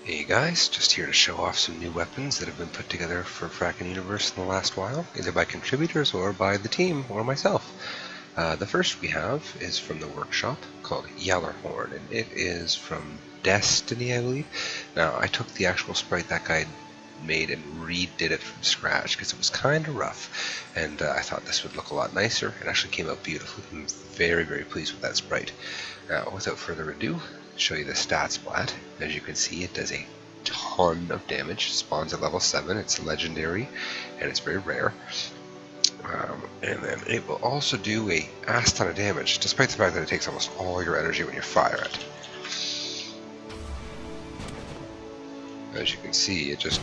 Hey guys, just here to show off some new weapons that have been put together for FrackinUniverse in the last while, either by contributors or by the team or myself. The first we have is from the workshop called Yellerhorn, and it is from Destiny, I believe. Now, I took the actual sprite that guy made and redid it from scratch because it was kind of rough, and I thought this would look a lot nicer. It actually came out beautifully. I'm very, very pleased with that sprite. Now, without further ado, show you the stat splat. As you can see, it does a ton of damage. Spawns at level 7. It's legendary, and it's very rare. And then it will also do a ass ton of damage, despite the fact that it takes almost all your energy when you fire it. As you can see, it just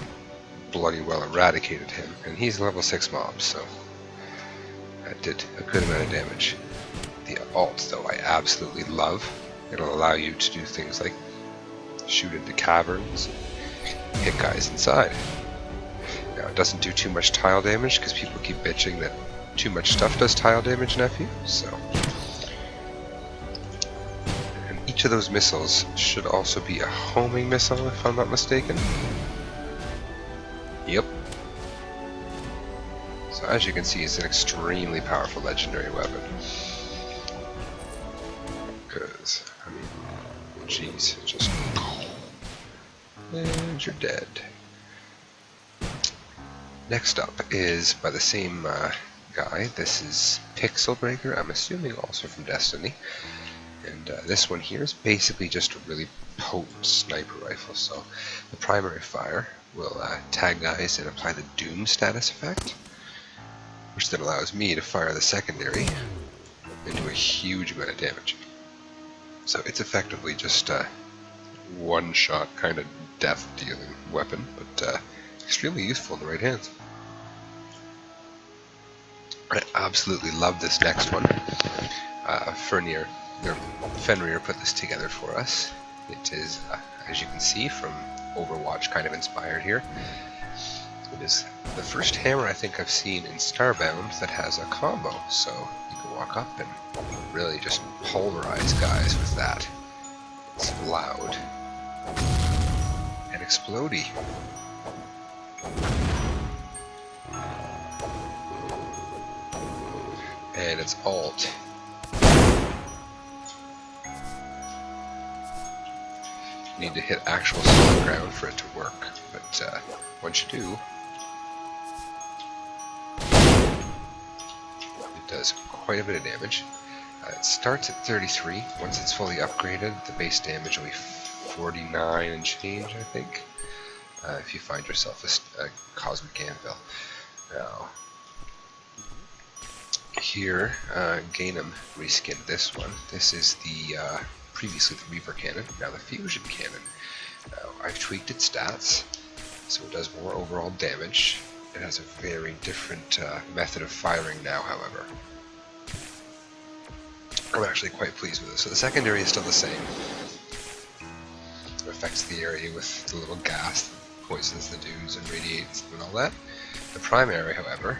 bloody well eradicated him, and he's a level 6 mob, so that did a good amount of damage. The alt, though, I absolutely love. It'll allow you to do things like shoot into caverns and hit guys inside. Now, it doesn't do too much tile damage because people keep bitching that too much stuff does tile damage in FU, so. And each of those missiles should also be a homing missile, if I'm not mistaken. Yep. So as you can see, it's an extremely powerful legendary weapon. Because, I mean, jeez, just... and you're dead. Next up is by the same guy. This is Pixel Breaker, I'm assuming also from Destiny. And this one here is basically just a really potent sniper rifle. So the primary fire will tag guys and apply the Doom status effect, which then allows me to fire the secondary and do a huge amount of damage. So it's effectively just a one-shot kind of death-dealing weapon, but extremely useful in the right hands. I absolutely love this next one. Fenrir put this together for us. It is, as you can see, from Overwatch kind of inspired here. It is the first hammer I think I've seen in Starbound that has a combo, so you can walk up and really just pulverize guys with that. It's loud and explodey. And it's alt. You need to hit actual solid ground for it to work, but once you do, it does quite a bit of damage. It starts at 33. Once it's fully upgraded, the base damage will be 49 and change, I think, if you find yourself a Cosmic Anvil. Now, here, Gainem reskinned this one. This is the previously the Reaper Cannon, now the Fusion Cannon. Now, I've tweaked its stats, so it does more overall damage. It has a very different method of firing now, however. I'm actually quite pleased with it. So the secondary is still the same. It affects the area with the little gas that poisons the dudes and radiates them and all that. The primary, however,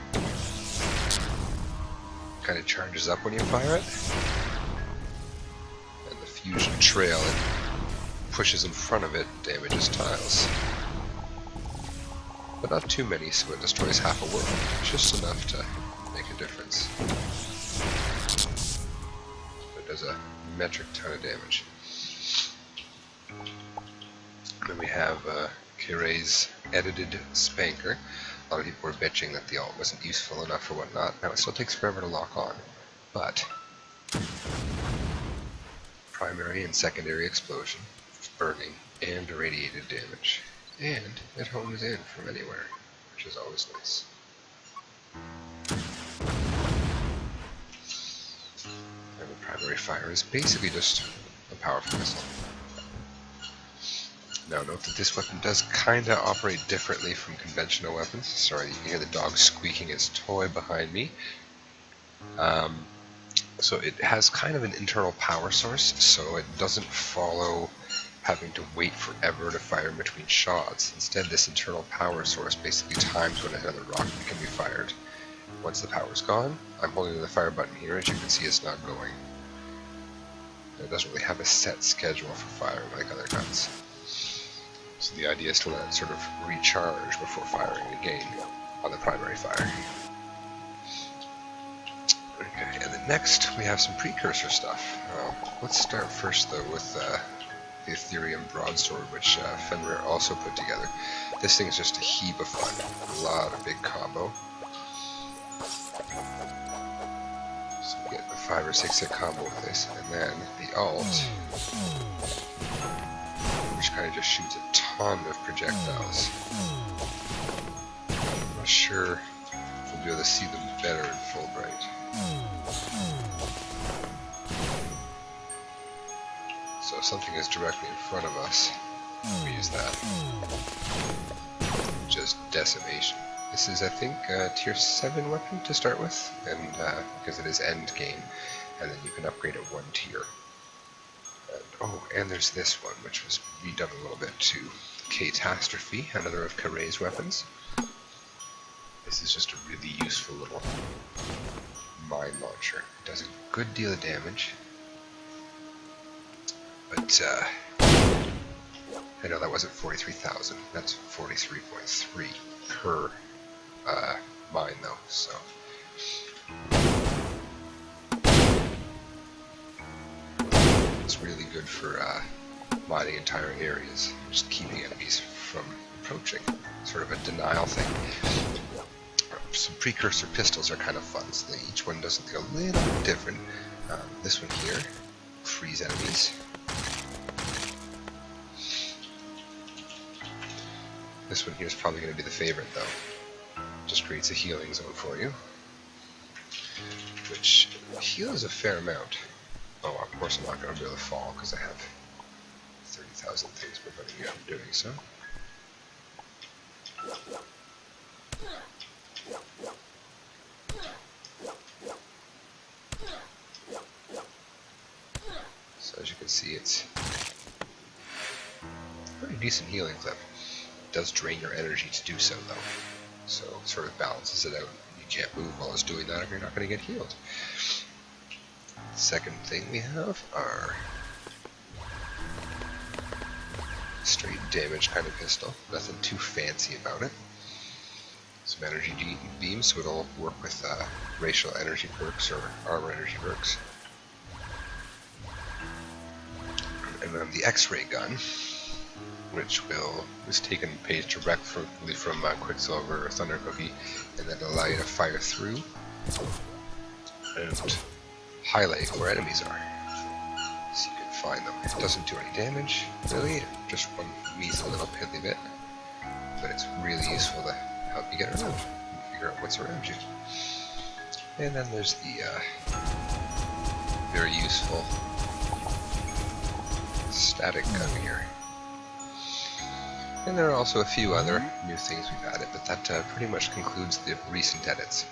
kind of charges up when you fire it. And the fusion trail it pushes in front of it damages tiles. But not too many, so it destroys half a world. Just enough to make a difference. It does a metric ton of damage. Then we have Kiray's edited Spanker. A lot of people were bitching that the alt wasn't useful enough or whatnot. Now it still takes forever to lock on, but primary and secondary explosion, burning, and irradiated damage. And it homes in from anywhere, which is always nice. And the primary fire is basically just a powerful missile. Now note that this weapon does kinda operate differently from conventional weapons. Sorry, you can hear the dog squeaking its toy behind me. So it has kind of an internal power source, so it doesn't follow having to wait forever to fire in between shots. Instead, this internal power source basically times when another rocket can be fired. Once the power's gone, I'm holding the fire button here. As you can see, it's not going. It doesn't really have a set schedule for firing like other guns. So the idea is to let it sort of recharge before firing again on the primary fire. Okay, and then next we have some precursor stuff. Let's start first though with the Ethereum broadsword, which Fenrir also put together. This thing is just a heap of fun. A lot of big combo. So we get a 5 or 6 hit combo with this, and then the ult, which kind of just shoots a ton of projectiles. I'm not sure if we'll be able to see them better in full bright. So if something is directly in front of us, we use that. Just decimation. This is, I think, a tier 7 weapon to start with, and because it is end game, and then you can upgrade it 1 tier. And there's this one, which was redone a little bit to Catastrophe, another of Kare's weapons. This is just a really useful little mine launcher. It does a good deal of damage. But, I know that wasn't 43,000, that's 43.3 per mine though, so. It's really good for mining entire areas, just keeping enemies from approaching. Sort of a denial thing. Some precursor pistols are kind of fun, so each one does something a little bit different. This one here, freeze enemies. This one here is probably going to be the favorite though. Just creates a healing zone for you, which heals a fair amount. Oh, of course I'm not going to be able to fall because I have 30,000 things preventing me from doing so. So as you can see, it's a pretty decent healing clip. It does drain your energy to do so though, so it sort of balances it out. You can't move while it's doing that if you're not going to get healed. Second thing we have are straight damage kind of pistol. Nothing too fancy about it. Some energy beams, so it'll work with racial energy perks or armor energy perks. And then the X-ray gun, which is taken page directly from Quicksilver or Thunder Cookie, and then allow you to fire through and highlight where enemies are, so you can find them. It doesn't do any damage, really, just one measly little piddly bit, but it's really useful to help you get around and figure out what's around you. And then there's the very useful static gun here. And there are also a few other new things we've added, but that pretty much concludes the recent edits.